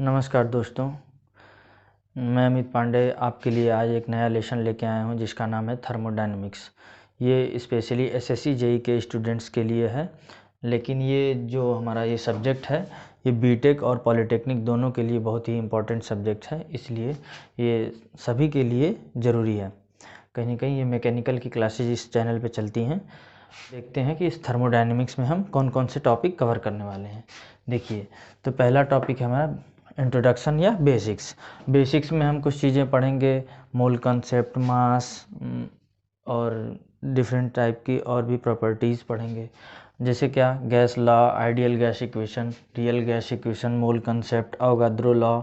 नमस्कार दोस्तों, मैं अमित पांडे आपके लिए आज एक नया लेसन लेके आया हूं जिसका नाम है थर्मोडायनेमिक्स। ये स्पेशली एसएससी जेई के स्टूडेंट्स के लिए है, लेकिन ये जो हमारा ये सब्जेक्ट है ये बीटेक और पॉलिटेक्निक दोनों के लिए बहुत ही इम्पोर्टेंट सब्जेक्ट है, इसलिए ये सभी के लिए ज़रूरी है। कहीं ना कहीं ये मैकेनिकल की क्लासेज इस चैनल पे चलती हैं। देखते हैं कि इस थर्मोडायनेमिक्स में हम कौन कौन से टॉपिक कवर करने वाले हैं। देखिए, तो पहला टॉपिक है हमारा इंट्रोडक्शन या बेसिक्स। बेसिक्स में हम कुछ चीज़ें पढ़ेंगे, मोल कंसेप्ट, मास और डिफरेंट टाइप की और भी प्रॉपर्टीज़ पढ़ेंगे, जैसे क्या gas law, ideal gas equation, real gas equation, मोल concept, Avogadro law,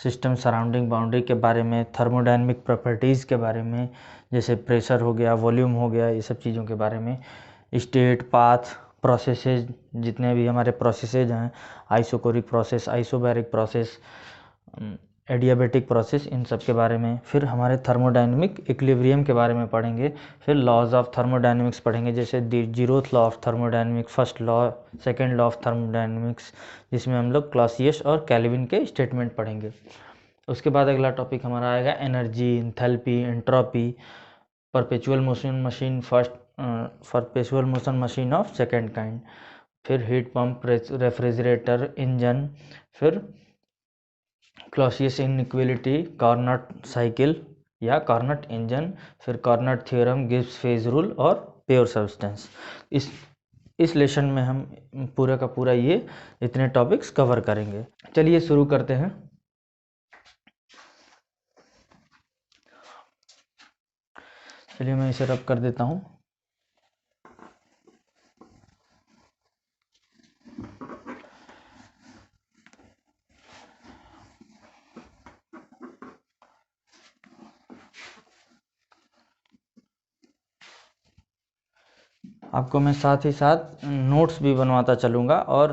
system surrounding boundary के बारे में, थर्मोडायनेमिक प्रॉपर्टीज़ के बारे में, जैसे प्रेशर हो गया, वॉल्यूम हो गया, ये सब चीज़ों के बारे में, स्टेट, पाथ, प्रोसेसेज, जितने भी हमारे प्रोसेसेज हैं, isochoric process, isobaric process, adiabatic process, इन सब के बारे में। फिर हमारे थर्मोडायनेमिक इक्विलिब्रियम के बारे में पढ़ेंगे। फिर लॉज ऑफ थर्मोडायनेमिक्स पढ़ेंगे, जैसे zeroth law of thermodynamics, first law, second law of thermodynamics, जिसमें हम लोग क्लॉसियस और कैल्विन के स्टेटमेंट पढ़ेंगे। उसके बाद अगला टॉपिक हमारा आएगा energy, enthalpy, entropy, perpetual motion machine first, perpetual motion machine of second kind, फिर हीट पंप, रेफ्रिजरेटर, इंजन, फिर क्लॉसियस इनइक्वालिटी, कार्नट साइकिल या कार्नट इंजन, फिर Carnot theorem, Gibbs phase rule और प्योर सब्सटेंस। इस lesson में हम पूरा का पूरा ये इतने टॉपिक्स कवर करेंगे। चलिए शुरू करते हैं। चलिए मैं इसे रब कर देता हूँ। आपको मैं साथ ही साथ नोट्स भी बनवाता चलूँगा और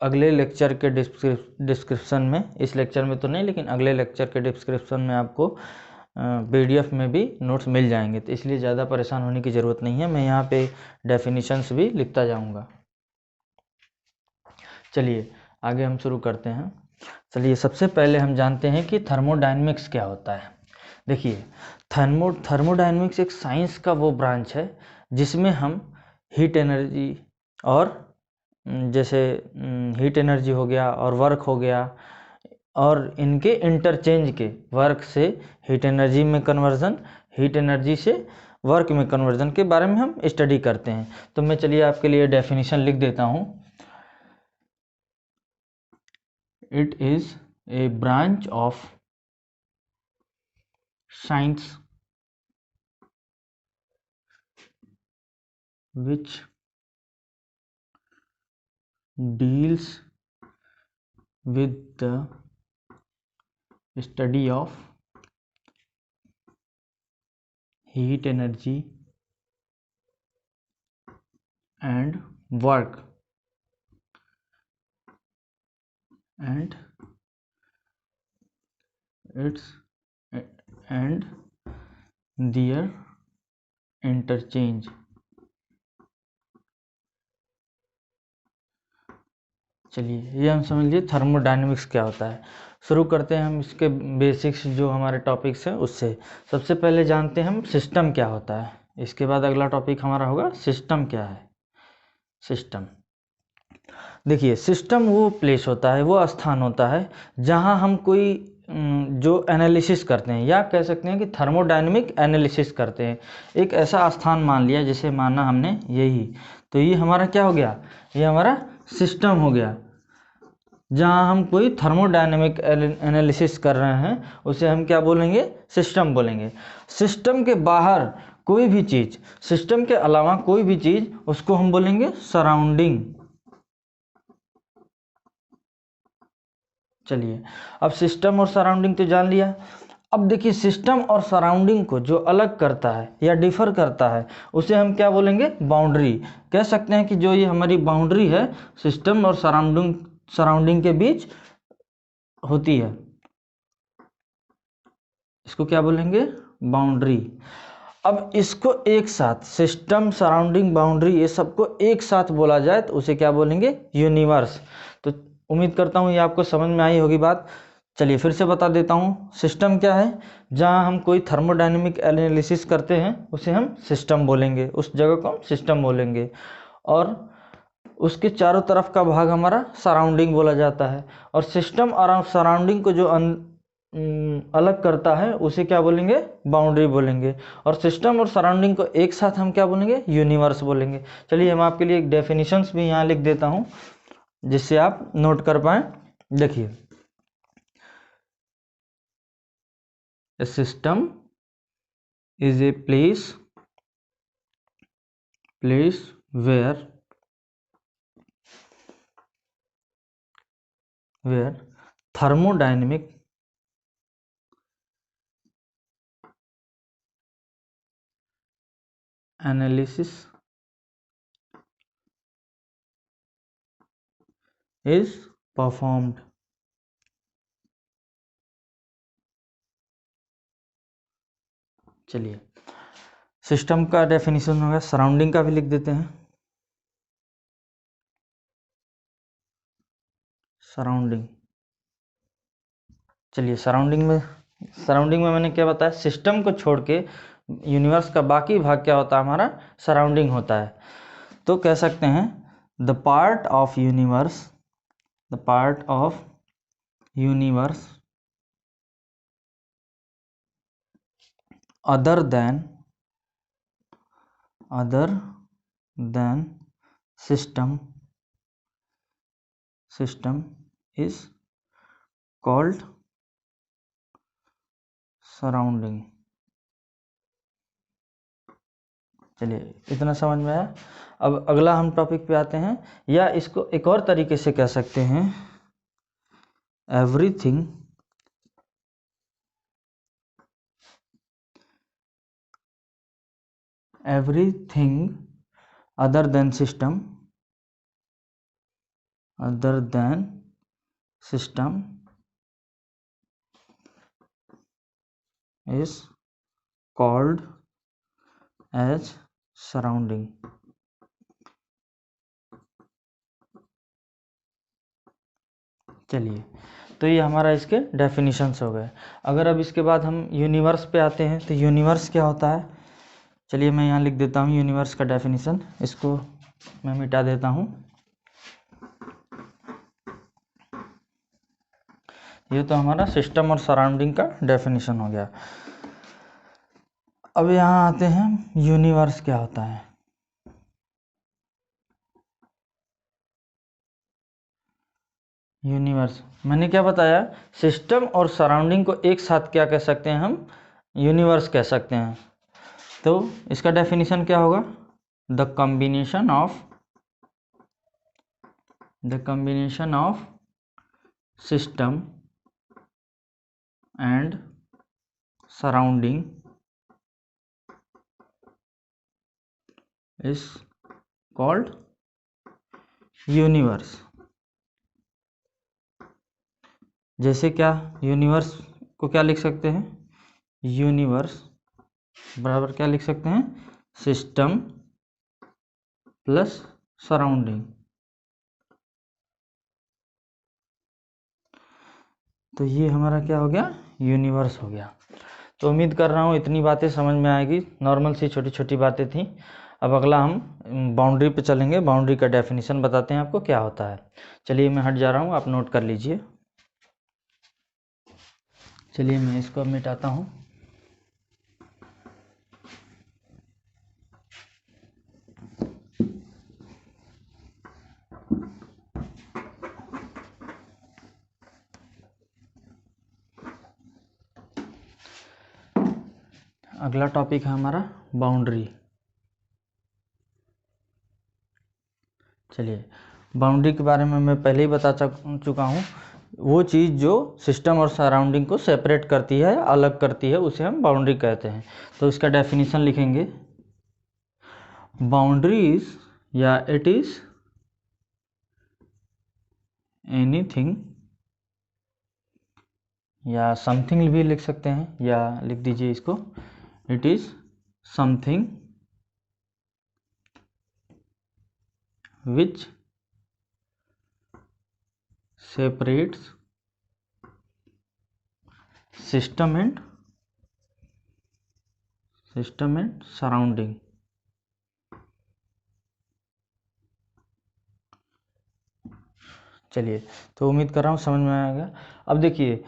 अगले लेक्चर के डिस्क्रिप्शन में, इस लेक्चर में तो नहीं लेकिन अगले लेक्चर के डिस्क्रिप्शन में आपको पीडीएफ में भी नोट्स मिल जाएंगे, तो इसलिए ज़्यादा परेशान होने की ज़रूरत नहीं है। मैं यहाँ पे डेफिनेशंस भी लिखता जाऊँगा। चलिए आगे हम शुरू करते हैं। चलिए सबसे पहले हम जानते हैं कि थर्मोडायनेमिक्स क्या होता है। देखिए, थर्मोडायनेमिक्स एक साइंस का वो ब्रांच है जिसमें हम हीट एनर्जी और जैसे हीट एनर्जी हो गया और वर्क हो गया और इनके इंटरचेंज के वर्क से हीट एनर्जी में कन्वर्जन, हीट एनर्जी से वर्क में कन्वर्जन के बारे में हम स्टडी करते हैं। तो मैं चलिए आपके लिए डेफिनेशन लिख देता हूँ। It is a branch of science which deals with the study of heat energy and work and their interchange। चलिए ये हम समझ लिए थर्मोडायनेमिक्स क्या होता है। शुरू करते हैं हम इसके बेसिक्स जो हमारे टॉपिक्स हैं उससे। सबसे पहले जानते हैं हम सिस्टम क्या होता है, इसके बाद अगला टॉपिक हमारा होगा सिस्टम क्या है। सिस्टम, देखिए सिस्टम वो प्लेस होता है, वो स्थान होता है जहाँ हम कोई जो एनालिसिस करते हैं, या कह सकते हैं कि थर्मोडायनेमिक एनालिसिस करते हैं। एक ऐसा स्थान मान लिया, जैसे माना हमने यही, तो ये हमारा क्या हो गया, ये हमारा सिस्टम हो गया। जहाँ हम कोई थर्मोडायनेमिक एनालिसिस कर रहे हैं उसे हम क्या बोलेंगे, सिस्टम बोलेंगे। सिस्टम के बाहर कोई भी चीज़, सिस्टम के अलावा कोई भी चीज़, उसको हम बोलेंगे सराउंडिंग। चलिए अब सिस्टम और सराउंडिंग तो जान लिया। अब देखिए सिस्टम और सराउंडिंग को जो अलग करता है या डिफर करता है उसे हम क्या बोलेंगे, बाउंड्री। कह सकते हैं कि जो ये हमारी बाउंड्री है सिस्टम और सराउंडिंग के बीच होती है, इसको क्या बोलेंगे, बाउंड्री। अब इसको एक साथ, सिस्टम, सराउंडिंग, बाउंड्री, ये सबको एक साथ बोला जाए तो उसे क्या बोलेंगे, यूनिवर्स। तो उम्मीद करता हूँ ये आपको समझ में आई होगी बात। चलिए फिर से बता देता हूँ, सिस्टम क्या है, जहाँ हम कोई थर्मोडायनेमिक एनालिसिस करते हैं उसे हम सिस्टम बोलेंगे, उस जगह को हम सिस्टम बोलेंगे। और उसके चारों तरफ का भाग हमारा सराउंडिंग बोला जाता है। और सिस्टम और सराउंडिंग को जो अलग करता है उसे क्या बोलेंगे, बाउंड्री बोलेंगे। और सिस्टम और सराउंडिंग को एक साथ हम क्या बोलेंगे, यूनिवर्स बोलेंगे। चलिए हम आपके लिए एक डेफिनेशंस भी यहाँ लिख देता हूँ जिससे आप नोट कर पाए। देखिए, a system is a place where thermodynamic analysis is performed। चलिए सिस्टम का डेफिनेशन हो गया, सराउंडिंग का भी लिख देते हैं। सराउंडिंग, चलिए सराउंडिंग में मैंने क्या बताया, सिस्टम को छोड़ के यूनिवर्स का बाकी भाग क्या होता है, हमारा सराउंडिंग होता है। तो कह सकते हैं the part of universe other than system is called surrounding। चलिए इतना समझ में आया। अब अगला हम टॉपिक पे आते हैं, या इसको एक और तरीके से कह सकते हैं, everything other than system is called as surrounding। चलिए तो ये हमारा इसके डेफिनेशंस हो गए। अगर अब इसके बाद हम यूनिवर्स पे आते हैं तो यूनिवर्स क्या होता है, चलिए मैं यहाँ लिख देता हूँ यूनिवर्स का डेफिनेशन, इसको मैं मिटा देता हूँ। ये तो हमारा सिस्टम और सराउंडिंग का डेफिनेशन हो गया। अब यहाँ आते हैं यूनिवर्स क्या होता है। यूनिवर्स मैंने क्या बताया, सिस्टम और सराउंडिंग को एक साथ क्या कह सकते हैं, हम यूनिवर्स कह सकते हैं। तो इसका डेफिनेशन क्या होगा, the combination of system and surrounding is called universe. जैसे क्या, यूनिवर्स को क्या लिख सकते हैं, यूनिवर्स बराबर क्या लिख सकते हैं, सिस्टम प्लस सराउंडिंग। तो ये हमारा क्या हो गया, यूनिवर्स हो गया। तो उम्मीद कर रहा हूँ इतनी बातें समझ में आएगी, नॉर्मल सी छोटी छोटी बातें थी। अब अगला हम बाउंड्री पे चलेंगे, बाउंड्री का डेफिनेशन बताते हैं आपको क्या होता है। चलिए मैं हट जा रहा हूँ, आप नोट कर लीजिए। चलिए मैं इसको मिटाता हूँ। अगला टॉपिक है हमारा बाउंड्री। चलिए बाउंड्री के बारे में मैं पहले ही बता चुका हूँ, वो चीज़ जो सिस्टम और सराउंडिंग को सेपरेट करती है, अलग करती है, उसे हम बाउंड्री कहते हैं। तो इसका डेफिनेशन लिखेंगे, बाउंड्रीज या इट इज एनीथिंग, या समथिंग भी लिख सकते हैं, या लिख दीजिए इसको, it is something which separates system and surrounding। चलिए, तो उम्मीद कर रहा हूँ समझ में आएगा। अब देखिए,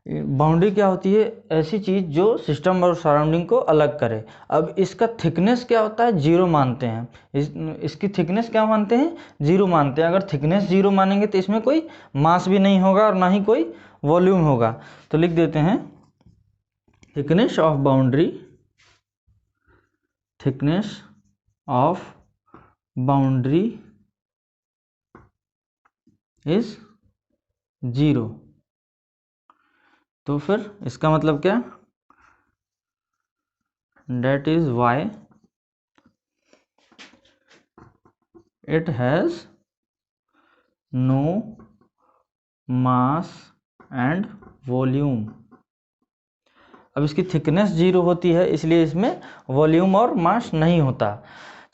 बाउंड्री क्या होती है? ऐसी चीज़ जो सिस्टम और सराउंडिंग को अलग करे। अब इसका थिकनेस क्या होता है? 0 मानते हैं। इसकी थिकनेस क्या मानते हैं? 0 मानते हैं। अगर थिकनेस 0 मानेंगे तो इसमें कोई मास भी नहीं होगा और ना ही कोई वॉल्यूम होगा। तो लिख देते हैं thickness of boundary, thickness of boundary is 0। तो फिर इसका मतलब क्या? That is why it has no mass and volume। अब इसकी थिकनेस 0 होती है, इसलिए इसमें वॉल्यूम और मास नहीं होता।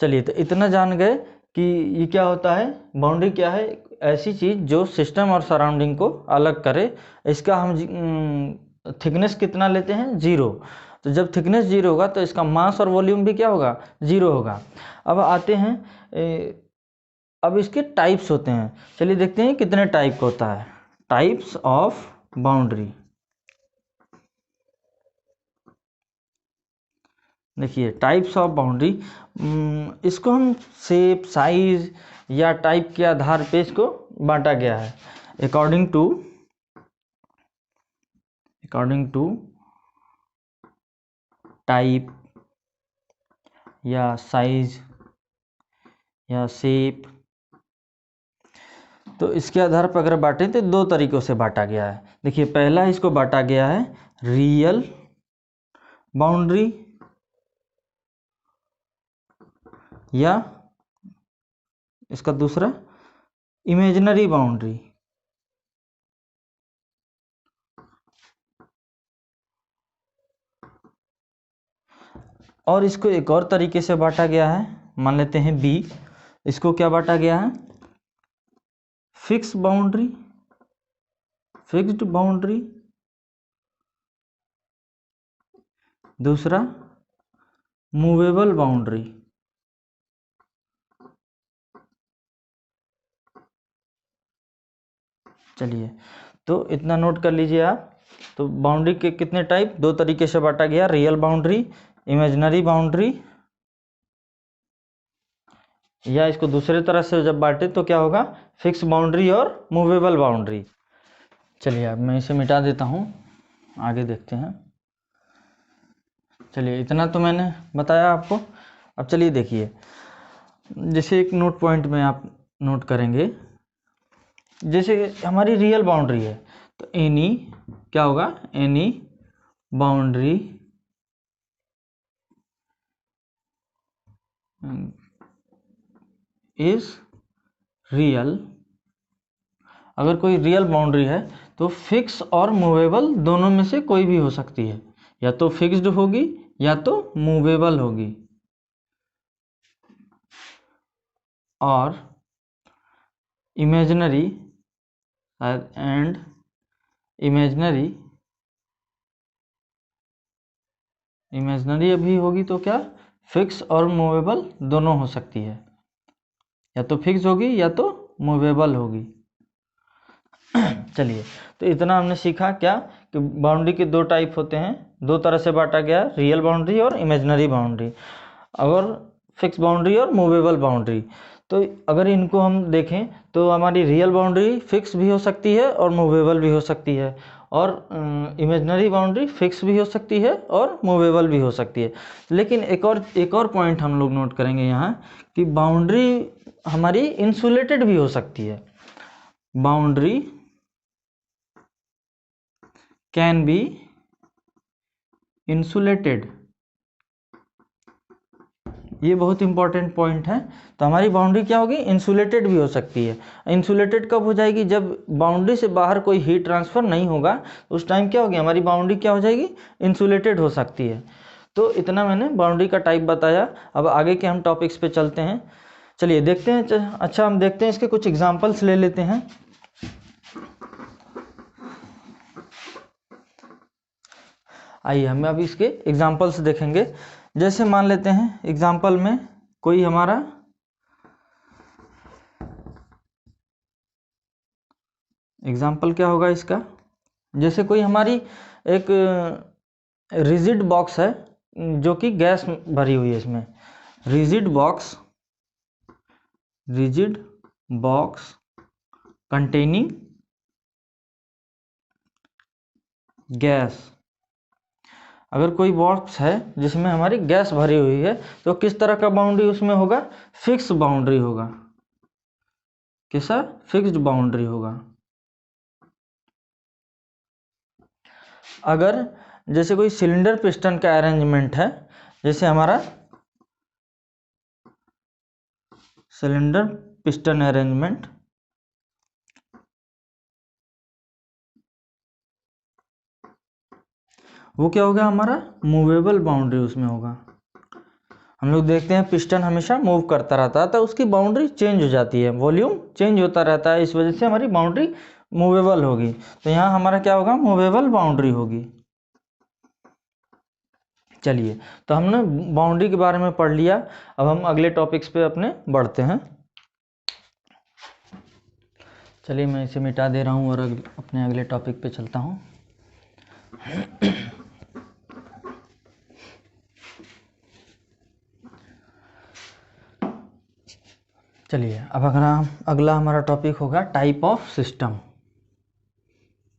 चलिए, तो इतना जान गए कि ये क्या होता है। बाउंड्री क्या है? ऐसी चीज़ जो सिस्टम और सराउंडिंग को अलग करे। इसका हम थिकनेस कितना लेते हैं? 0। तो जब थिकनेस 0 होगा तो इसका मास और वॉल्यूम भी क्या होगा? 0 होगा। अब आते हैं, अब इसके टाइप्स होते हैं। चलिए देखते हैं कितने टाइप का होता है। Types of boundary. देखिए, टाइप्स ऑफ बाउंड्री, इसको हम शेप, साइज या टाइप के आधार पे इसको बांटा गया है। अकॉर्डिंग टू टाइप या साइज या शेप, तो इसके आधार पर अगर बांटे तो 2 तरीकों से बांटा गया है। देखिए, पहला इसको बांटा गया है रियल बाउंड्री या इसका दूसरा इमेजिनरी बाउंड्री। और इसको एक और तरीके से बांटा गया है, मान लेते हैं बी। इसको क्या बांटा गया है? Fix boundary, fixed boundary. दूसरा मूवेबल बाउंड्री। चलिए, तो इतना नोट कर लीजिए आप। तो बाउंड्री के कितने टाइप? 2 तरीके से बांटा गया, रियल बाउंड्री, इमेजिनरी बाउंड्री। या इसको दूसरे तरह से जब बांटे तो क्या होगा? फिक्स बाउंड्री और मूवेबल बाउंड्री। चलिए, अब मैं इसे मिटा देता हूँ, आगे देखते हैं। चलिए, इतना तो मैंने बताया आपको। अब चलिए देखिए, जैसे एक नोट पॉइंट में आप नोट करेंगे, जैसे हमारी रियल बाउंड्री है तो एनी क्या होगा? Any boundary is real. अगर कोई रियल बाउंड्री है तो फिक्स और मूवेबल दोनों में से कोई भी हो सकती है, या तो फिक्स्ड होगी या तो मूवेबल होगी। और इमेजिनरी एंड इमेजिनरी अभी होगी तो क्या? फिक्स और मूवेबल दोनों हो सकती है, या तो फिक्स होगी या तो मूवेबल होगी। चलिए, तो इतना हमने सीखा क्या कि बाउंड्री के 2 टाइप होते हैं, 2 तरह से बांटा गया, रियल बाउंड्री और इमेजिनरी बाउंड्री, और फिक्स बाउंड्री और मूवेबल बाउंड्री। तो अगर इनको हम देखें तो हमारी रियल बाउंड्री फिक्स भी हो सकती है और मूवेबल भी हो सकती है, और इमेजिनरी बाउंड्री फिक्स भी हो सकती है और मूवेबल भी हो सकती है। लेकिन एक और पॉइंट हम लोग नोट करेंगे यहाँ कि बाउंड्री हमारी इंसुलेटेड भी हो सकती है। Boundary can be insulated. ये बहुत इंपॉर्टेंट पॉइंट है। तो हमारी बाउंड्री क्या होगी? इंसुलेटेड भी हो सकती है। इंसुलेटेड कब हो जाएगी? जब बाउंड्री से बाहर कोई हीट ट्रांसफर नहीं होगा, उस टाइम क्या होगी? हमारी बाउंड्री क्या हो जाएगी? इंसुलेटेड हो सकती है। तो इतना मैंने बाउंड्री का टाइप बताया। अब आगे के हम टॉपिक्स पे चलते हैं। चलिए देखते हैं। अच्छा, हम देखते हैं, इसके कुछ एग्जाम्पल्स ले लेते हैं। आइए हम अब इसके एग्जाम्पल्स देखेंगे। जैसे मान लेते हैं एग्जाम्पल में कोई हमारा एग्जाम्पल क्या होगा इसका, जैसे कोई हमारी एक रिजिड बॉक्स है जो कि गैस भरी हुई है, इसमें रिजिड बॉक्स कंटेनिंग गैस। अगर कोई बॉक्स है जिसमें हमारी गैस भरी हुई है तो किस तरह का बाउंड्री उसमें होगा, फिक्स बाउंड्री होगा। कैसा, फिक्स्ड बाउंड्री होगा। अगर जैसे कोई सिलेंडर पिस्टन का अरेंजमेंट है, जैसे हमारा सिलेंडर पिस्टन अरेंजमेंट, वो क्या होगा, हमारा मूवेबल बाउंड्री उसमें होगा। हम लोग देखते हैं पिस्टन हमेशा मूव करता रहता है तो उसकी बाउंड्री चेंज हो जाती है, वॉल्यूम चेंज होता रहता है, इस वजह से हमारी बाउंड्री मूवेबल होगी। तो यहाँ हमारा क्या होगा, मूवेबल बाउंड्री होगी। चलिए, तो हमने बाउंड्री के बारे में पढ़ लिया। अब हम अगले टॉपिक्स पे अपने बढ़ते हैं। चलिए मैं इसे मिटा दे रहा हूँ और अपने अगले टॉपिक पे चलता हूँ। चलिए, अब अगला हमारा टॉपिक होगा type of system,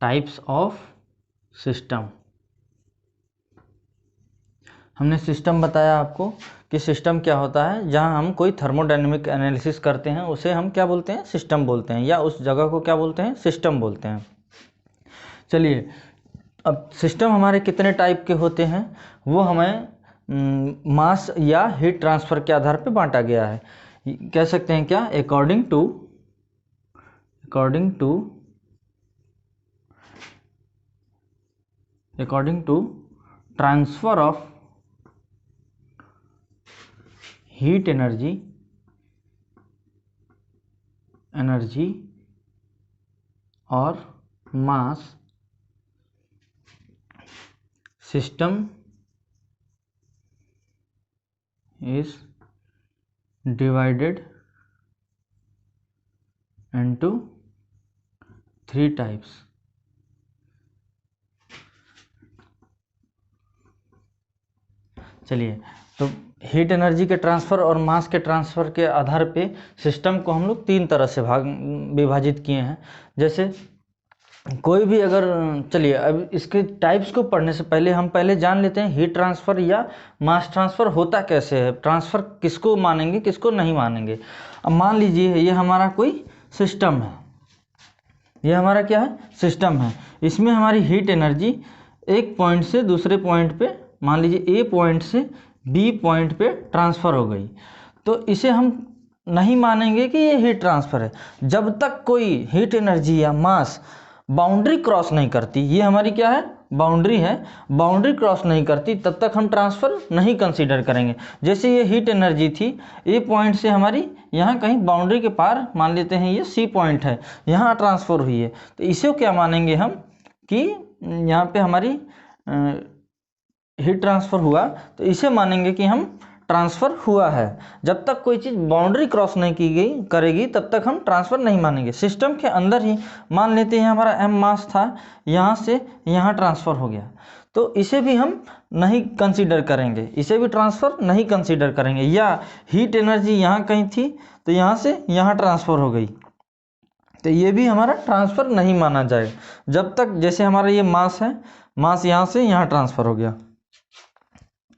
types of system. हमने सिस्टम बताया आपको कि सिस्टम क्या होता है, जहां हम कोई थर्मोडायनेमिक एनालिसिस करते हैं उसे हम क्या बोलते हैं, सिस्टम बोलते हैं, या उस जगह को क्या बोलते हैं, सिस्टम बोलते हैं। चलिए, अब सिस्टम हमारे कितने टाइप के होते हैं वो हमें मास या हीट ट्रांसफ़र के आधार पर बांटा गया है। कह सकते हैं क्या, according to transfer of heat energy और mass, system is divided into 3 types। चलिए, तो हीट एनर्जी के ट्रांसफ़र और मास के ट्रांसफ़र के आधार पे सिस्टम को हम लोग 3 तरह से विभाजित किए हैं। जैसे कोई भी अगर, चलिए अब इसके टाइप्स को पढ़ने से पहले हम जान लेते हैं हीट ट्रांसफ़र या मास ट्रांसफ़र होता कैसे है, ट्रांसफ़र किसको मानेंगे किसको नहीं मानेंगे। अब मान लीजिए ये हमारा कोई सिस्टम है, ये हमारा क्या है, सिस्टम है। इसमें हमारी हीट एनर्जी एक पॉइंट से दूसरे पॉइंट पे, मान लीजिए ए पॉइंट से बी पॉइंट पे ट्रांसफ़र हो गई, तो इसे हम नहीं मानेंगे कि ये हीट ट्रांसफ़र है जब तक कोई हीट एनर्जी या मास बाउंड्री क्रॉस नहीं करती। ये हमारी क्या है, बाउंड्री है, बाउंड्री क्रॉस नहीं करती तब तक हम ट्रांसफ़र नहीं कंसीडर करेंगे। जैसे ये हीट एनर्जी थी, ए पॉइंट से हमारी यहाँ कहीं बाउंड्री के पार, मान लेते हैं ये सी पॉइंट है, यहाँ ट्रांसफ़र हुई है, तो इसे क्या मानेंगे हम कि यहाँ पे हमारी हीट ट्रांसफ़र हुआ, तो इसे मानेंगे कि हम ट्रांसफ़र हुआ है। जब तक कोई चीज़ बाउंड्री क्रॉस नहीं की गई करेगी तब तक हम ट्रांसफ़र नहीं मानेंगे। सिस्टम के अंदर ही मान लेते हैं हमारा एम मास था, यहाँ से यहाँ ट्रांसफ़र हो गया, तो इसे भी हम नहीं कंसीडर करेंगे, इसे भी ट्रांसफ़र नहीं कंसीडर करेंगे। या हीट एनर्जी यहाँ कहीं थी तो यहाँ से यहाँ ट्रांसफ़र हो गई, तो ये भी हमारा ट्रांसफ़र नहीं माना जाएगा जब तक, जैसे हमारा ये मास है, मास यहाँ से यहाँ ट्रांसफ़र हो गया,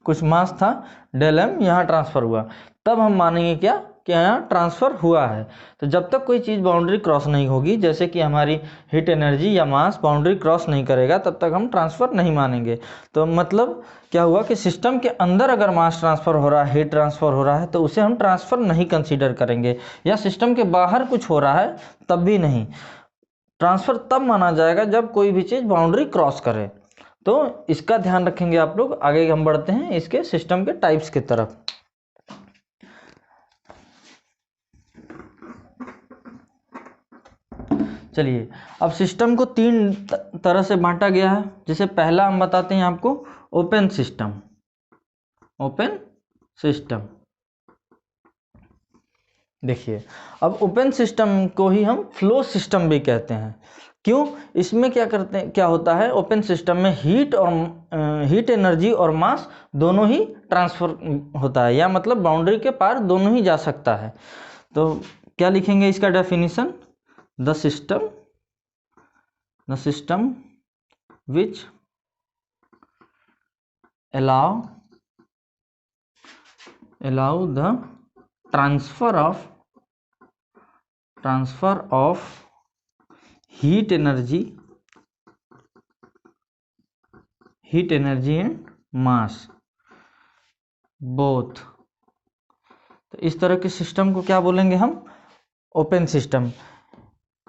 कुछ मास था डेल एम, यहाँ ट्रांसफ़र हुआ, तब हम मानेंगे क्या कि यहाँ ट्रांसफ़र हुआ है। तो जब तक कोई चीज़ बाउंड्री क्रॉस नहीं होगी, जैसे कि हमारी हीट एनर्जी या मास बाउंड्री क्रॉस नहीं करेगा, तब तक हम ट्रांसफ़र नहीं मानेंगे। तो मतलब क्या हुआ कि सिस्टम के अंदर अगर मास ट्रांसफ़र हो रहा है, हीट ट्रांसफ़र हो रहा है, तो उसे हम ट्रांसफ़र नहीं कंसीडर करेंगे। या सिस्टम के बाहर कुछ हो रहा है तब भी नहीं, ट्रांसफ़र तब माना जाएगा जब कोई भी चीज़ बाउंड्री क्रॉस करे। तो इसका ध्यान रखेंगे आप लोग। आगे हम बढ़ते हैं इसके सिस्टम के टाइप्स की तरफ। चलिए, अब सिस्टम को 3 तरह से बांटा गया है। जैसे पहला हम बताते हैं आपको ओपन सिस्टम। ओपन सिस्टम देखिए, अब ओपन सिस्टम को ही हम फ्लो सिस्टम भी कहते हैं। क्यों? इसमें क्या होता है, ओपन सिस्टम में हीट एनर्जी और मास दोनों ही ट्रांसफर होता है, या मतलब बाउंड्री के पार दोनों ही जा सकता है। तो क्या लिखेंगे इसका definition? The system which allow the transfer of heat energy and mass both। तो इस तरह के सिस्टम को क्या बोलेंगे हम? Open system.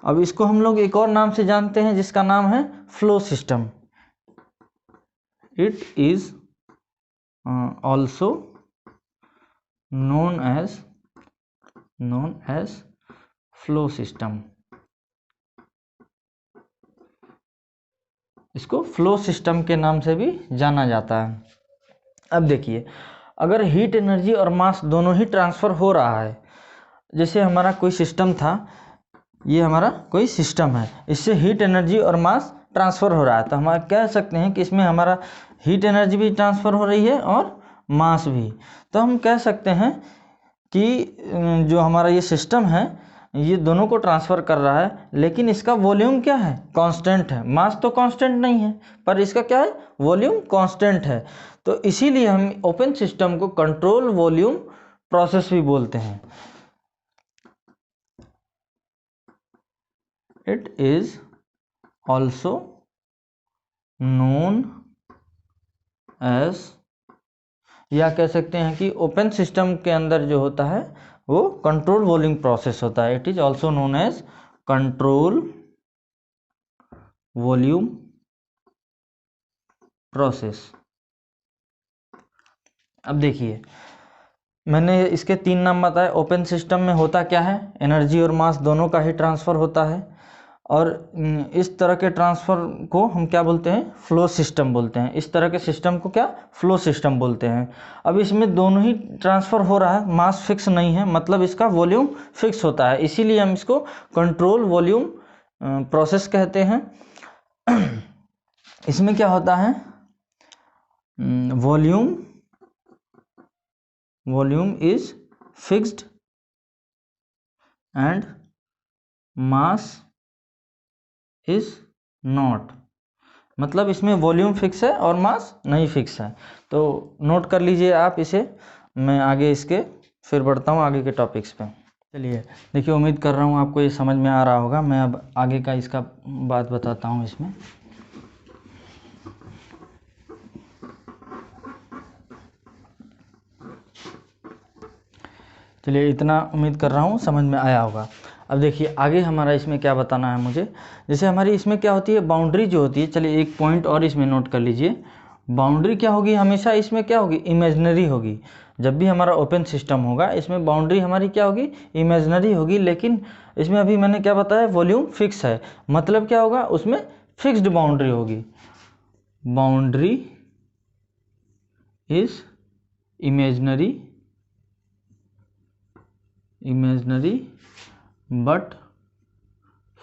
अब इसको हम लोग एक और नाम से जानते हैं जिसका नाम है flow system. It is also known as flow system। इसको फ्लो सिस्टम के नाम से भी जाना जाता है। अब देखिए, अगर हीट एनर्जी और मास दोनों ही ट्रांसफर हो रहा है, जैसे हमारा कोई सिस्टम था, ये हमारा कोई सिस्टम है, इससे हीट एनर्जी और मास ट्रांसफर हो रहा है, तो हम कह सकते हैं कि इसमें हमारा हीट एनर्जी भी ट्रांसफर हो रही है और मास भी। तो हम कह सकते हैं कि जो हमारा ये सिस्टम है ये दोनों को ट्रांसफ़र कर रहा है, लेकिन इसका वॉल्यूम क्या है? कांस्टेंट है। मास तो कांस्टेंट नहीं है, पर इसका क्या है? वॉल्यूम कांस्टेंट है। तो इसीलिए हम ओपन सिस्टम को कंट्रोल वॉल्यूम प्रोसेस भी बोलते हैं। It is also known as, या कह सकते हैं कि ओपन सिस्टम के अंदर जो होता है वो कंट्रोल वॉल्यूम प्रोसेस होता है। It is also known as control volume process. अब देखिए, मैंने इसके 3 नाम बताए। ओपन सिस्टम में होता क्या है? एनर्जी और मास दोनों का ही ट्रांसफ़र होता है, और इस तरह के ट्रांसफ़र को हम क्या बोलते हैं? फ्लो सिस्टम बोलते हैं। इस तरह के सिस्टम को क्या? फ्लो सिस्टम बोलते हैं। अब इसमें दोनों ही ट्रांसफ़र हो रहा है, मास फिक्स नहीं है, मतलब इसका वॉल्यूम फिक्स होता है, इसीलिए हम इसको कंट्रोल वॉल्यूम प्रोसेस कहते हैं। इसमें क्या होता है? Volume is fixed and mass is not, मतलब इसमें वॉल्यूम फिक्स है और मास नहीं फिक्स है। तो नोट कर लीजिए आप इसे। मैं आगे इसके फिर बढ़ता हूँ आगे के टॉपिक्स पे। चलिए देखिए, उम्मीद कर रहा हूँ आपको ये समझ में आ रहा होगा। मैं अब आगे का इसका बात बताता हूँ इसमें। चलिए, इतना उम्मीद कर रहा हूँ समझ में आया होगा। अब देखिए आगे हमारा इसमें क्या बताना है मुझे। जैसे हमारी इसमें क्या होती है? बाउंड्री जो होती है, चलिए एक पॉइंट और इसमें नोट कर लीजिए। बाउंड्री क्या होगी? हमेशा इसमें क्या होगी? इमेजिनरी होगी। जब भी हमारा ओपन सिस्टम होगा इसमें बाउंड्री हमारी क्या होगी? इमेजिनरी होगी। लेकिन इसमें अभी मैंने क्या बताया? वॉल्यूम फिक्स है, मतलब क्या होगा? उसमें फिक्स्ड बाउंड्री होगी। Boundary is imaginary but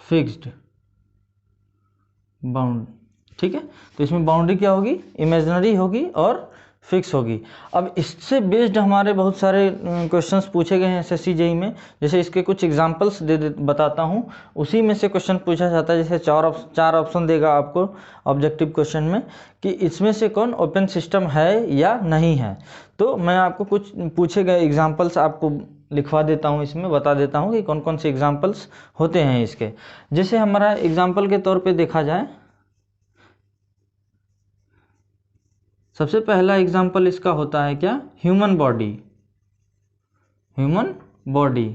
fixed bound. ठीक है, तो इसमें बाउंड्री क्या होगी? इमेजिनरी होगी और फिक्स होगी। अब इससे बेस्ड हमारे बहुत सारे क्वेश्चंस पूछे गए हैं एसएससी जेईई में। जैसे इसके कुछ एग्जांपल्स बताता हूँ, उसी में से क्वेश्चन पूछा जाता है। जैसे 4 ऑप्शन देगा आपको ऑब्जेक्टिव क्वेश्चन में कि इसमें से कौन ओपन सिस्टम है या नहीं है। तो मैं आपको कुछ पूछे गए एग्जाम्पल्स आपको लिखवा देता हूँ, इसमें बता देता हूँ कि कौन कौन से एग्जाम्पल्स होते हैं इसके। जैसे हमारा एग्जाम्पल के तौर पे देखा जाए, सबसे पहला एग्जाम्पल इसका होता है क्या? Human body.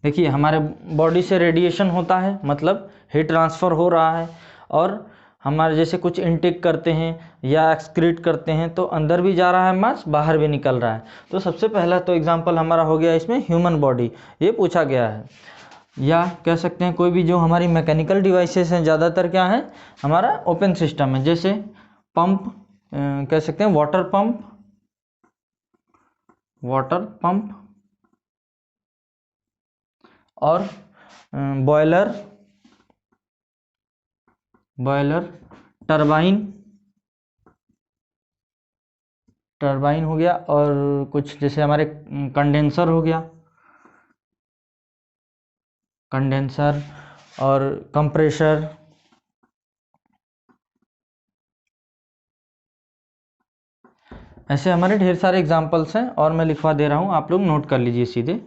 देखिए, हमारे बॉडी से रेडिएशन होता है, मतलब हीट ट्रांसफ़र हो रहा है, और हमारे जैसे कुछ इनटेक करते हैं या एक्सक्रीट करते हैं तो अंदर भी जा रहा है मास, बाहर भी निकल रहा है। तो सबसे पहला तो एग्जाम्पल हमारा हो गया इसमें ह्यूमन बॉडी, ये पूछा गया है। या कह सकते हैं कोई भी जो हमारी मैकेनिकल डिवाइसेस हैं ज़्यादातर क्या है हमारा ओपन सिस्टम है। जैसे पंप, कह सकते हैं वाटर पंप और बॉयलर टरबाइन हो गया, और कुछ जैसे हमारे कंडेंसर हो गया, कंडेंसर और कंप्रेशर। ऐसे हमारे ढेर सारे एग्जांपल्स हैं और मैं लिखवा दे रहा हूँ, आप लोग नोट कर लीजिए सीधे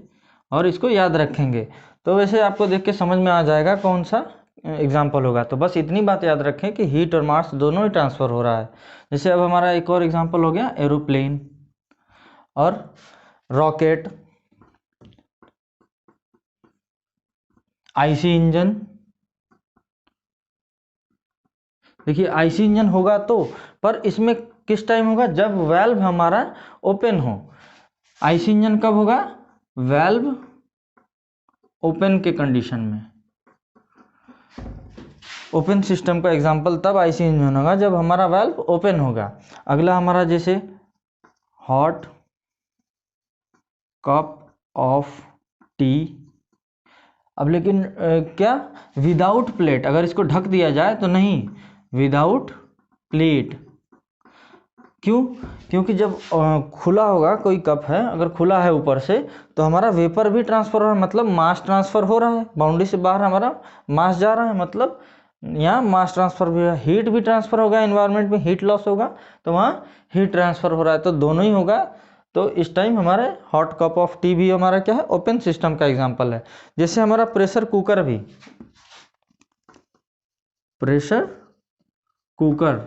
और इसको याद रखेंगे। तो वैसे आपको देख के समझ में आ जाएगा कौन सा एग्जाम्पल होगा। तो बस इतनी बात याद रखें कि हीट और मास दोनों ही ट्रांसफ़र हो रहा है। जैसे अब हमारा एक और एग्जाम्पल हो गया एरोप्लेन और रॉकेट, आईसी इंजन। देखिए आईसी इंजन होगा तो, पर इसमें किस टाइम होगा, जब वेल्व हमारा ओपन हो। आईसी इंजन कब होगा, वेल्व ओपन के कंडीशन में। ओपन सिस्टम का एग्जांपल तब आईसी इंजन होगा जब हमारा वेल्व ओपन होगा। अगला हमारा जैसे हॉट कप ऑफ टी। अब लेकिन क्या विदाउट प्लेट, अगर इसको ढक दिया जाए तो नहीं, विदाउट प्लेट। क्यों, क्योंकि जब खुला होगा कोई कप है, अगर खुला है ऊपर से, तो हमारा वेपर भी ट्रांसफ़र हो रहा है, मतलब मास ट्रांसफ़र हो रहा है। बाउंड्री से बाहर हमारा मास जा रहा है, मतलब यहाँ मास ट्रांसफ़र भी है, हीट भी ट्रांसफ़र होगा, एनवायरनमेंट में हीट लॉस होगा तो वहाँ हीट ट्रांसफ़र हो रहा है, तो दोनों ही होगा। तो इस टाइम हमारे हॉट कप ऑफ टी भी हमारा क्या है, ओपन सिस्टम का एग्जाम्पल है। जैसे हमारा प्रेशर कुकर भी, प्रेशर कुकर,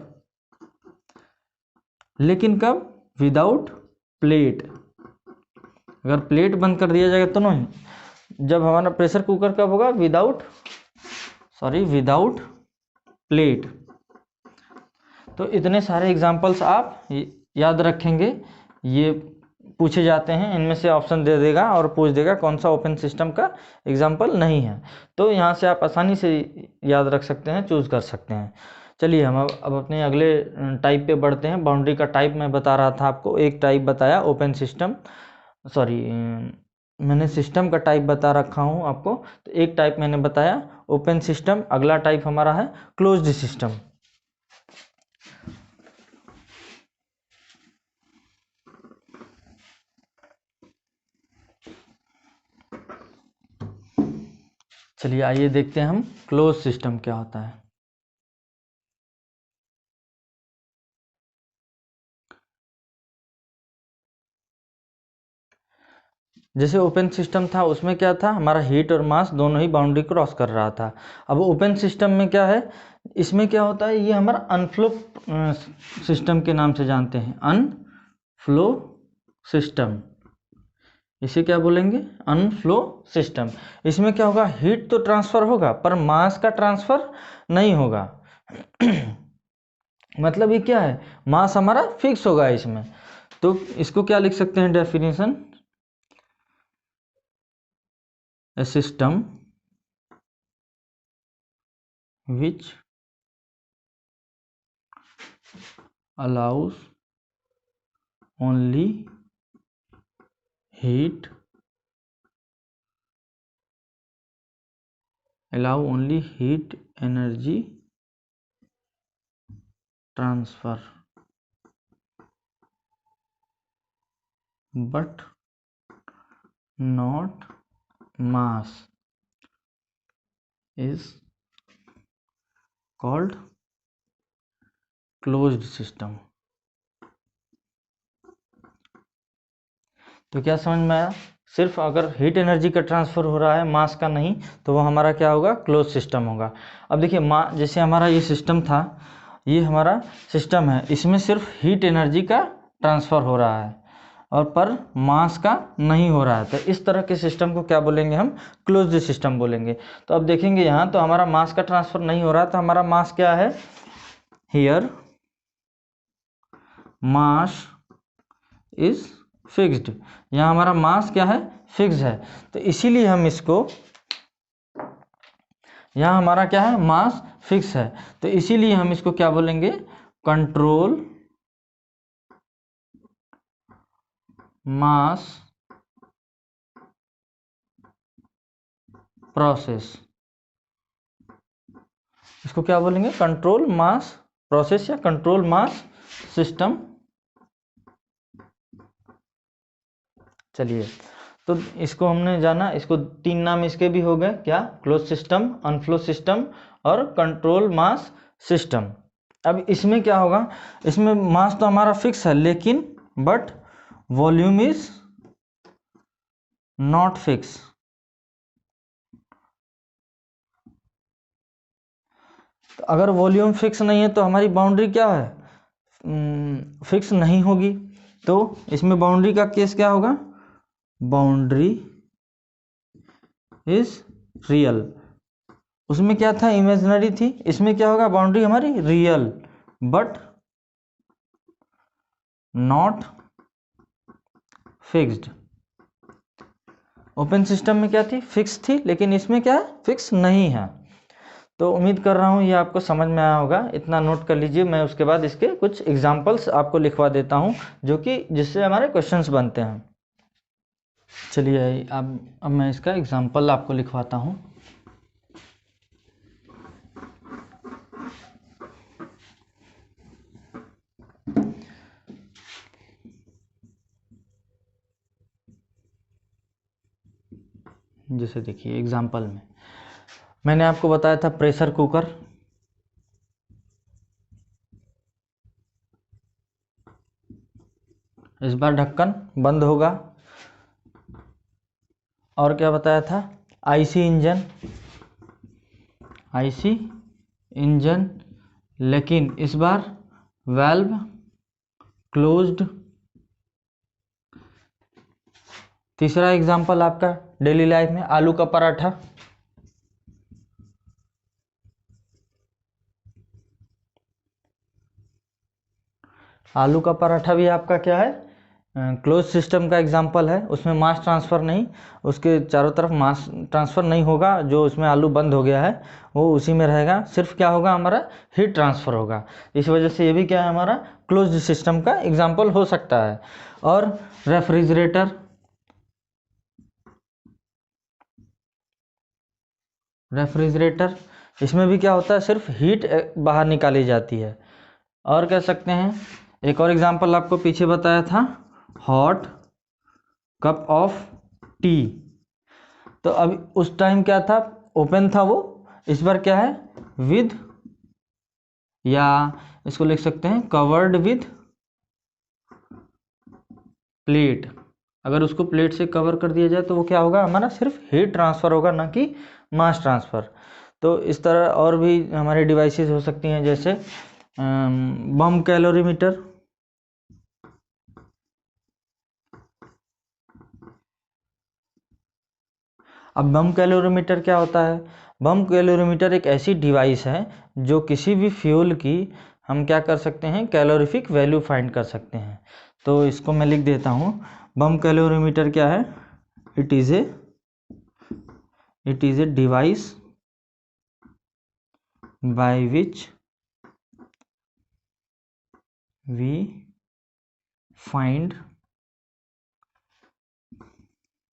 लेकिन कब, विदाउट प्लेट। अगर प्लेट बंद कर दिया जाएगा तो नहीं। जब हमारा प्रेशर कुकर कब होगा, विदाउट प्लेट। तो इतने सारे एग्जांपल्स आप याद रखेंगे, ये पूछे जाते हैं, इनमें से ऑप्शन दे देगा और पूछ देगा कौन सा ओपन सिस्टम का एग्जांपल नहीं है। तो यहाँ से आप आसानी से याद रख सकते हैं, चूज़ कर सकते हैं। चलिए हम अब अपने अगले टाइप पे बढ़ते हैं। बाउंड्री का टाइप मैं बता रहा था आपको, एक टाइप बताया ओपन सिस्टम, मैंने सिस्टम का टाइप बता रखा हूँ आपको, तो एक टाइप मैंने बताया ओपन सिस्टम। अगला टाइप हमारा है क्लोज्ड सिस्टम। चलिए आइए देखते हैं हम क्लोज सिस्टम क्या होता है। जैसे ओपन सिस्टम था उसमें क्या था, हमारा हीट और मास दोनों ही बाउंड्री क्रॉस कर रहा था। अब ओपन सिस्टम में क्या है, इसमें क्या होता है, ये हमारा अनफ्लो सिस्टम के नाम से जानते हैं, अनफ्लो सिस्टम। इसे क्या बोलेंगे, अनफ्लो सिस्टम। इसमें क्या होगा, हीट तो ट्रांसफ़र होगा पर मास का ट्रांसफ़र नहीं होगा। मतलब ये क्या है, मास हमारा फिक्स होगा इसमें। तो इसको क्या लिख सकते हैं definition, a system which allows only heat energy transfer but not mass is called closed system। तो क्या समझ में आया, सिर्फ अगर हीट एनर्जी का ट्रांसफ़र हो रहा है, मास का नहीं, तो वो हमारा क्या होगा, क्लोज सिस्टम होगा। अब देखिए जैसे हमारा ये सिस्टम था, ये हमारा सिस्टम है, इसमें सिर्फ हीट एनर्जी का ट्रांसफ़र हो रहा है और पर मास का नहीं हो रहा है। तो इस तरह के सिस्टम को क्या बोलेंगे, हम क्लोज्ड सिस्टम बोलेंगे। तो अब देखेंगे यहाँ, तो हमारा मास का ट्रांसफ़र नहीं हो रहा है, तो हमारा मास क्या है, हियर मास इज फिक्स्ड। यहाँ हमारा मास क्या है, फिक्स है। तो इसीलिए हम इसको यहाँ हमारा क्या है, मास फिक्स है, तो इसीलिए हम इसको क्या बोलेंगे, कंट्रोल मास प्रोसेस। इसको क्या बोलेंगे, कंट्रोल मास प्रोसेस या कंट्रोल मास सिस्टम। चलिए, तो इसको हमने जाना, इसको 3 नाम इसके भी हो गए, क्या, क्लोज सिस्टम, अनफ्लो सिस्टम और कंट्रोल मास सिस्टम। अब इसमें क्या होगा, इसमें मास तो हमारा फिक्स है, लेकिन but volume is not fix. तो अगर वॉल्यूम फिक्स नहीं है तो हमारी बाउंड्री क्या है, फिक्स नहीं होगी। तो इसमें बाउंड्री का केस क्या होगा, बाउंड्री इज रियल। उसमें क्या था, इमेजिनरी थी, इसमें क्या होगा, बाउंड्री हमारी real but not fixed. Open system में क्या थी, फिक्स थी, लेकिन इसमें क्या है, फिक्स नहीं है। तो उम्मीद कर रहा हूँ ये आपको समझ में आया होगा, इतना नोट कर लीजिए। मैं उसके बाद इसके कुछ एग्जांपल्स आपको लिखवा देता हूँ, जो कि जिससे हमारे क्वेश्चंस बनते हैं। चलिए, अब मैं इसका एग्जांपल आपको लिखवाता हूँ। जैसे देखिए, एग्जांपल में मैंने आपको बताया था प्रेशर कुकर, इस बार ढक्कन बंद होगा। और क्या बताया था, आईसी इंजन, लेकिन इस बार वाल्व क्लोज्ड। तीसरा एग्जांपल आपका डेली लाइफ में आलू का पराठा, आलू का पराठा भी आपका क्या है, क्लोज सिस्टम का एग्जांपल है। उसमें मास ट्रांसफ़र नहीं, उसके चारों तरफ मास ट्रांसफ़र नहीं होगा, जो उसमें आलू बंद हो गया है वो उसी में रहेगा, सिर्फ क्या होगा, हमारा हीट ट्रांसफ़र होगा। इस वजह से ये भी क्या है, हमारा क्लोज्ड सिस्टम का एग्जांपल हो सकता है। और रेफ्रिजरेटर, इसमें भी क्या होता है, सिर्फ हीट बाहर निकाली जाती है। और कह सकते हैं, एक और एग्जांपल आपको पीछे बताया था, हॉट कप ऑफ टी। तो अब उस टाइम क्या था, ओपन था वो, इस बार क्या है, विद, या इसको लिख सकते हैं कवर्ड विद प्लेट। अगर उसको प्लेट से कवर कर दिया जाए तो वो क्या होगा, हमारा सिर्फ हीट ट्रांसफ़र होगा, ना कि मास ट्रांसफ़र। तो इस तरह और भी हमारे डिवाइसेस हो सकती हैं, जैसे बम कैलोरीमीटर। अब बम कैलोरीमीटर क्या होता है, बम कैलोरीमीटर एक ऐसी डिवाइस है जो किसी भी फ्यूल की हम क्या कर सकते हैं, कैलोरीफिक वैल्यू फाइंड कर सकते हैं। तो इसको मैं लिख देता हूँ, बम कैलोरीमीटर क्या है, it is a device by which we find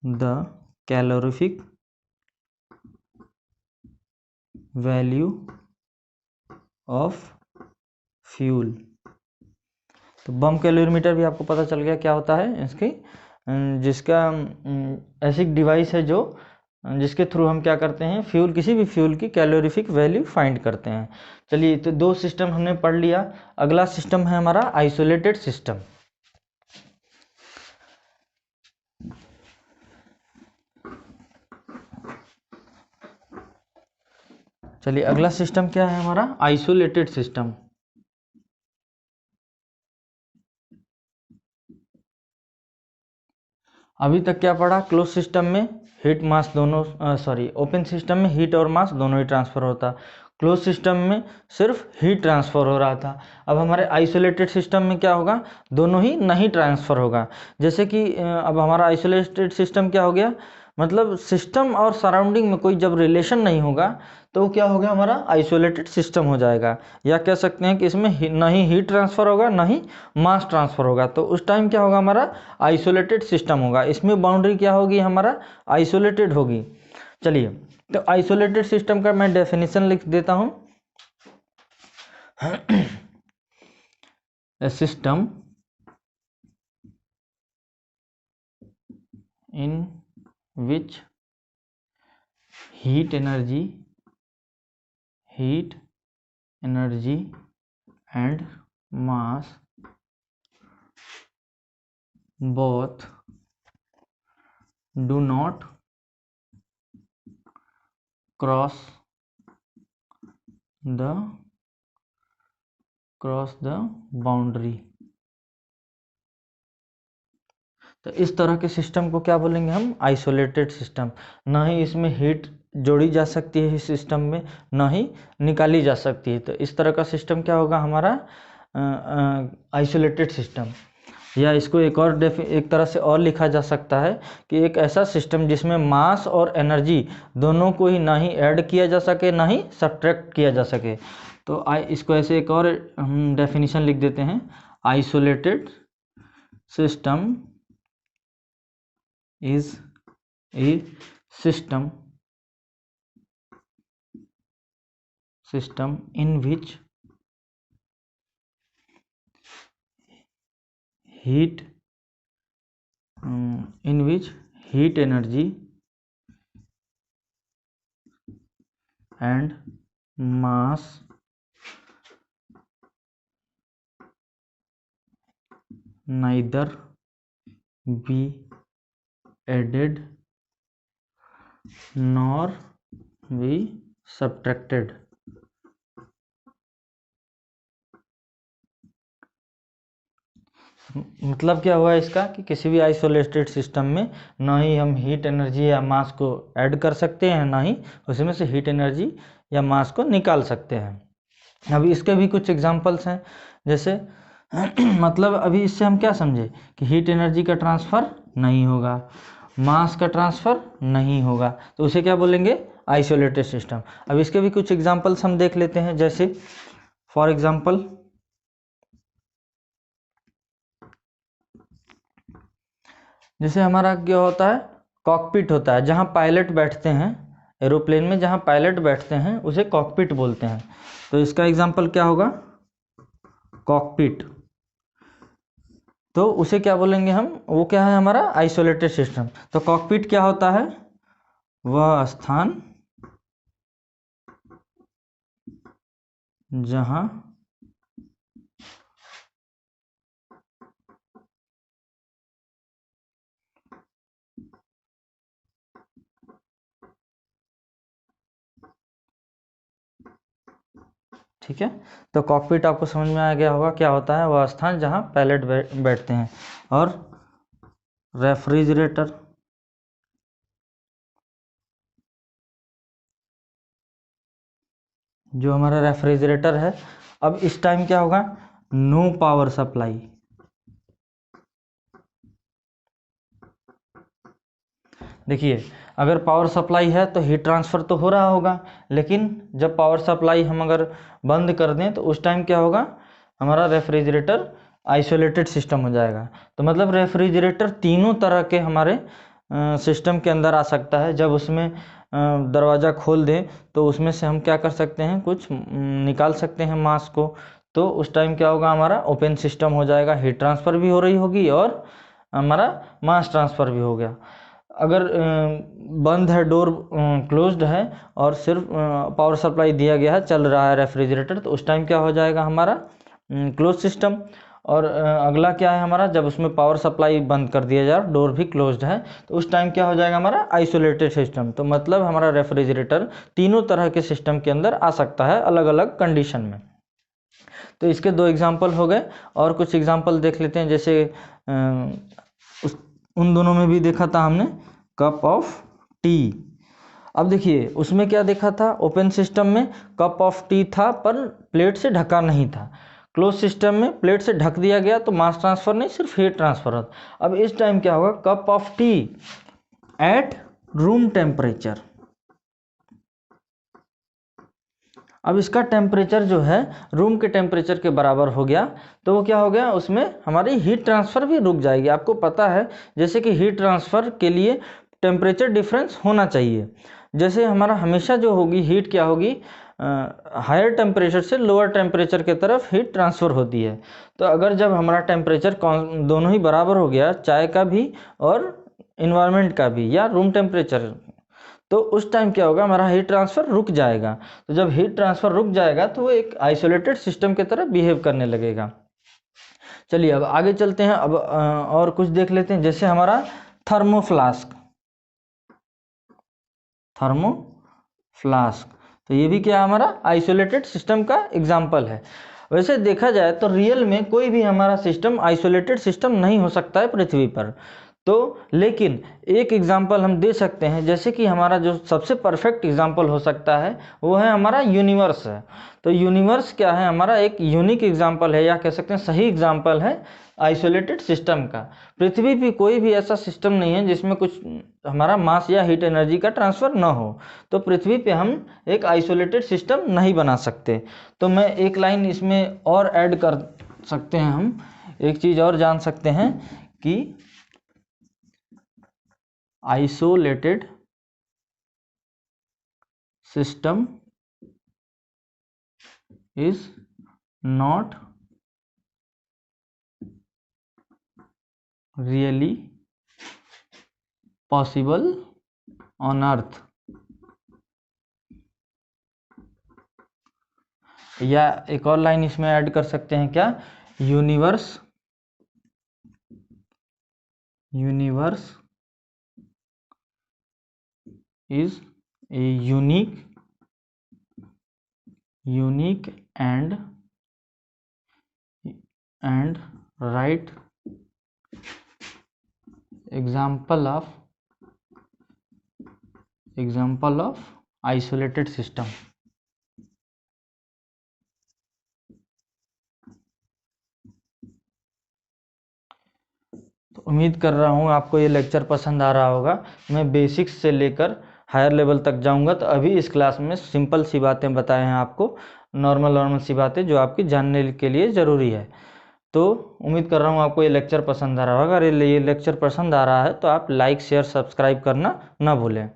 the calorific value of fuel. तो बम कैलोरीमीटर भी आपको पता चल गया क्या होता है, इसकी जिसका ऐसी डिवाइस है जो जिसके थ्रू हम क्या करते हैं, फ्यूल, किसी भी फ्यूल की कैलोरीफिक वैल्यू फाइंड करते हैं। चलिए, तो 2 सिस्टम हमने पढ़ लिया। अगला सिस्टम है हमारा आइसोलेटेड सिस्टम। चलिए, अगला सिस्टम क्या है हमारा, आइसोलेटेड सिस्टम। अभी तक क्या पढ़ा, क्लोज सिस्टम में हीट मास दोनों, ओपन सिस्टम में हीट और मास दोनों ही ट्रांसफ़र होता, क्लोज सिस्टम में सिर्फ हीट ट्रांसफ़र हो रहा था। अब हमारे आइसोलेटेड सिस्टम में क्या होगा, दोनों ही नहीं ट्रांसफ़र होगा। जैसे कि अब हमारा आइसोलेटेड सिस्टम क्या हो गया, मतलब सिस्टम और सराउंडिंग में कोई जब रिलेशन नहीं होगा तो वो क्या हो गया, हमारा आइसोलेटेड सिस्टम हो जाएगा। या कह सकते हैं कि इसमें ना ही हीट ट्रांसफ़र होगा ना ही मास ट्रांसफ़र होगा, तो उस टाइम क्या होगा, हमारा आइसोलेटेड सिस्टम होगा। इसमें बाउंड्री क्या होगी, हमारा आइसोलेटेड होगी। चलिए, तो आइसोलेटेड सिस्टम का मैं डेफिनेशन लिख देता हूँ। A system in which heat energy and mass both do not cross the boundary। तो इस तरह के सिस्टम को क्या बोलेंगे हम, आइसोलेटेड सिस्टम। ना ही इसमें हीट जोड़ी जा सकती है इस सिस्टम में, ना ही निकाली जा सकती है। तो इस तरह का सिस्टम क्या होगा, हमारा आइसोलेटेड सिस्टम। या इसको एक तरह से और लिखा जा सकता है कि एक ऐसा सिस्टम जिसमें मास और एनर्जी दोनों को ही ना ही ऐड किया जा सके ना ही सब्ट्रैक्ट किया जा सके। तो इसको ऐसे एक और हम डेफिनेशन लिख देते हैं, isolated system is a system in which heat energy and mass neither be added nor be subtracted। मतलब क्या हुआ इसका कि किसी भी आइसोलेटेड सिस्टम में ना ही हम हीट एनर्जी या मास को ऐड कर सकते हैं, ना ही उसमें से हीट एनर्जी या मास को निकाल सकते हैं। अभी इसके भी कुछ एग्जांपल्स हैं, जैसे मतलब अभी इससे हम क्या समझे कि हीट एनर्जी का ट्रांसफ़र नहीं होगा, मास का ट्रांसफ़र नहीं होगा, तो उसे क्या बोलेंगे, आइसोलेटेड सिस्टम। अब इसके भी कुछ एग्जांपल्स हम देख लेते हैं, जैसे फॉर एग्जांपल जैसे हमारा क्या होता है, कॉकपिट होता है, जहाँ पायलट बैठते हैं एरोप्लेन में, जहाँ पायलट बैठते हैं उसे कॉकपिट बोलते हैं। तो इसका एग्जांपल क्या होगा, कॉकपिट। तो उसे क्या बोलेंगे हम, वो क्या है, हमारा आइसोलेटेड सिस्टम। तो कॉकपिट क्या होता है, वह स्थान जहाँ ठीक है। तो कॉकपिट आपको समझ में आ गया होगा क्या होता है, वह स्थान जहाँ पायलट बैठते हैं। और रेफ्रिजरेटर, जो हमारा रेफ्रिजरेटर है, अब इस टाइम क्या होगा, नो पावर सप्लाई। देखिए, अगर पावर सप्लाई है तो हीट ट्रांसफ़र तो हो रहा होगा, लेकिन जब पावर सप्लाई हम अगर बंद कर दें तो उस टाइम क्या होगा, हमारा रेफ्रिजरेटर आइसोलेटेड सिस्टम हो जाएगा। तो मतलब रेफ्रिजरेटर तीनों तरह के हमारे सिस्टम के अंदर आ सकता है। जब उसमें दरवाज़ा खोल दें तो उसमें से हम क्या कर सकते हैं, कुछ निकाल सकते हैं मास को। तो उस टाइम क्या होगा, हमारा ओपन सिस्टम हो जाएगा, हीट ट्रांसफ़र भी हो रही होगी और हमारा मास ट्रांसफ़र भी हो गया। अगर बंद है, डोर क्लोज्ड है और सिर्फ पावर सप्लाई दिया गया है, चल रहा है रेफ्रिजरेटर, तो उस टाइम क्या हो जाएगा, हमारा क्लोज सिस्टम। और अगला क्या है हमारा, जब उसमें पावर सप्लाई बंद कर दिया जाए, डोर भी क्लोज्ड है, तो उस टाइम क्या हो जाएगा, हमारा आइसोलेटेड सिस्टम। तो मतलब हमारा रेफ्रिजरेटर तीनों तरह के सिस्टम के अंदर आ सकता है, अलग अलग कंडीशन में। तो इसके दो एग्जाम्पल हो गए, और कुछ एग्जाम्पल देख लेते हैं। जैसे उन दोनों में भी देखा था हमने कप ऑफ टी। अब देखिए उसमें क्या देखा था, ओपन सिस्टम में कप ऑफ टी था पर प्लेट से ढका नहीं था। क्लोज सिस्टम में प्लेट से ढक दिया गया तो मास ट्रांसफर नहीं, सिर्फ हीट ट्रांसफर होता। अब इस टाइम क्या होगा, cup of T at room temperature, अब इसका टेम्परेचर जो है रूम के टेम्परेचर के बराबर हो गया, तो वो क्या हो गया, उसमें हमारी हीट ट्रांसफ़र भी रुक जाएगी। आपको पता है जैसे कि हीट ट्रांसफ़र के लिए टेम्परेचर डिफरेंस होना चाहिए। जैसे हमारा हमेशा जो होगी हीट क्या होगी, हायर टेम्परेचर से लोअर टेम्परेचर की तरफ हीट ट्रांसफ़र होती है। तो अगर जब हमारा टेम्परेचर दोनों ही बराबर हो गया, चाय का भी और इन्वायरमेंट का भी या रूम टेम्परेचर, तो उस टाइम क्या होगा, हमारा हीट ट्रांसफ़र रुक जाएगा। तो जब हीट ट्रांसफ़र रुक जाएगा तो वो एक आइसोलेटेड सिस्टम की तरह बिहेव करने लगेगा। चलिए अब आगे चलते हैं। अब और कुछ देख लेते हैं, जैसे हमारा थर्मोफ्लास्क। तो ये भी क्या हमारा आइसोलेटेड सिस्टम का एग्जाम्पल है। वैसे देखा जाए तो रियल में कोई भी हमारा सिस्टम आइसोलेटेड सिस्टम नहीं हो सकता है पृथ्वी पर। तो लेकिन एक एग्जाम्पल हम दे सकते हैं, जैसे कि हमारा जो सबसे परफेक्ट एग्जाम्पल हो सकता है वो है हमारा यूनिवर्स है। तो यूनिवर्स क्या है, हमारा एक यूनिक एग्जाम्पल है, या कह सकते हैं सही एग्जाम्पल है आइसोलेटेड सिस्टम का। पृथ्वी पे कोई भी ऐसा सिस्टम नहीं है जिसमें कुछ हमारा मास या हीट एनर्जी का ट्रांसफ़र ना हो। तो पृथ्वी पे हम एक आइसोलेटेड सिस्टम नहीं बना सकते। तो मैं एक लाइन इसमें और ऐड कर सकते हैं, हम एक चीज़ और जान सकते हैं कि isolated system is not really possible on earth. या एक और लाइन इसमें ऐड कर सकते हैं क्या, universe is a unique and right example of isolated system। तो उम्मीद कर रहा हूँ आपको ये लेक्चर पसंद आ रहा होगा। मैं बेसिक्स से लेकर हायर लेवल तक जाऊंगा। तो अभी इस क्लास में सिंपल सी बातें बताए हैं आपको, नॉर्मल सी बातें जो आपकी जानने के लिए ज़रूरी है। तो उम्मीद कर रहा हूँ आपको ये लेक्चर पसंद आ रहा होगा। अगर ये लेक्चर पसंद आ रहा है तो आप लाइक शेयर सब्सक्राइब करना ना भूलें।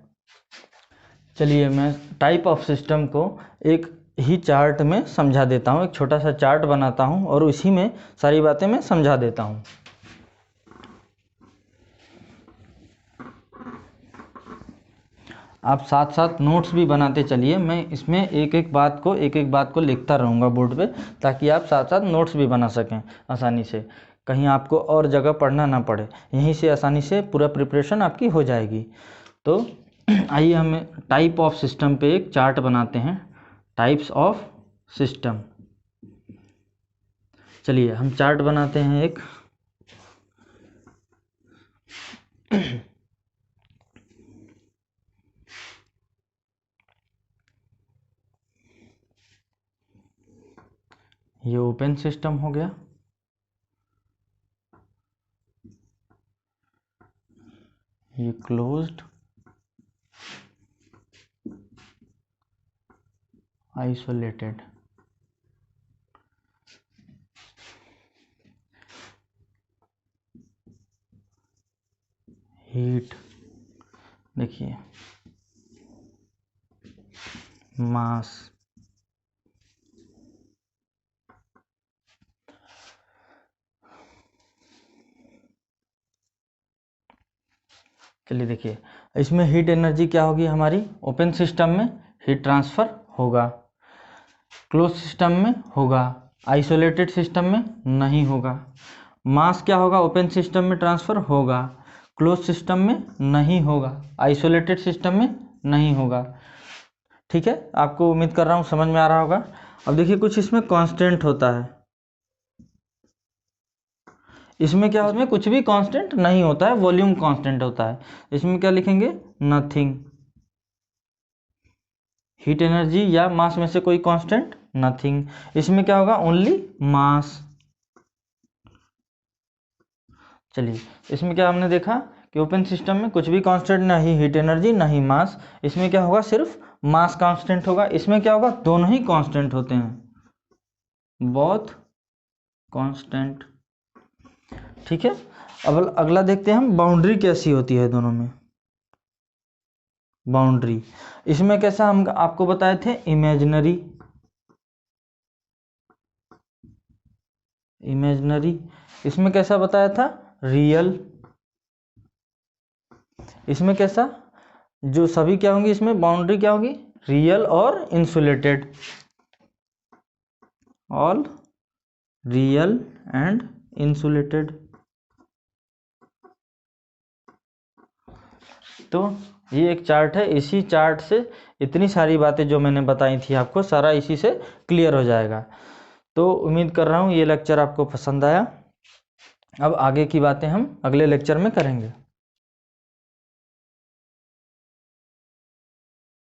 चलिए मैं टाइप ऑफ सिस्टम को एक ही चार्ट में समझा देता हूँ, एक छोटा सा चार्ट बनाता हूँ और उसी में सारी बातें मैं समझा देता हूँ। आप साथ साथ नोट्स भी बनाते चलिए। मैं इसमें एक एक बात को लिखता रहूँगा बोर्ड पे, ताकि आप साथ साथ नोट्स भी बना सकें आसानी से, कहीं आपको और जगह पढ़ना ना पड़े, यहीं से आसानी से पूरा प्रिपरेशन आपकी हो जाएगी। तो आइए हम टाइप ऑफ सिस्टम पे एक चार्ट बनाते हैं, टाइप्स ऑफ सिस्टम। चलिए हम चार्ट बनाते हैं एक। ये ओपन सिस्टम हो गया, ये क्लोज्ड, आइसोलेटेड। हीट देखिए, मास, चलिए देखिए इसमें हीट एनर्जी क्या होगी हमारी, ओपन सिस्टम में हीट ट्रांसफ़र होगा, क्लोज सिस्टम में होगा, आइसोलेटेड सिस्टम में नहीं होगा। मास क्या होगा, ओपन सिस्टम में ट्रांसफ़र होगा, क्लोज सिस्टम में नहीं होगा, आइसोलेटेड सिस्टम में नहीं होगा। ठीक है, आपको उम्मीद कर रहा हूँ समझ में आ रहा होगा। अब देखिए कुछ इसमें कांस्टेंट होता है, इसमें क्या, उसमें कुछ भी कांस्टेंट नहीं होता है, वॉल्यूम कांस्टेंट होता है। इसमें क्या लिखेंगे, नथिंग। हीट एनर्जी या मास में से कोई कांस्टेंट, नथिंग। इसमें क्या होगा, ओनली मास। चलिए इसमें क्या हमने देखा कि ओपन सिस्टम में कुछ भी कांस्टेंट, नहीं हीट एनर्जी नहीं मास, इसमें क्या होगा, सिर्फ मास कांस्टेंट होगा। इसमें क्या होगा, दोनों ही कांस्टेंट होते हैं, बोथ कांस्टेंट। ठीक है, अब अगला देखते हैं हम, बाउंड्री कैसी होती है दोनों में। बाउंड्री इसमें कैसा हम आपको बताए थे, इमेजिनरी। इसमें कैसा बताया था, रियल। इसमें कैसा, जो सभी क्या होंगी इसमें बाउंड्री क्या होगी, रियल और insulated, all real and insulated. तो ये एक चार्ट है, इसी चार्ट से इतनी सारी बातें जो मैंने बताई थी आपको, सारा इसी से क्लियर हो जाएगा। तो उम्मीद कर रहा हूँ ये लेक्चर आपको पसंद आया। अब आगे की बातें हम अगले लेक्चर में करेंगे।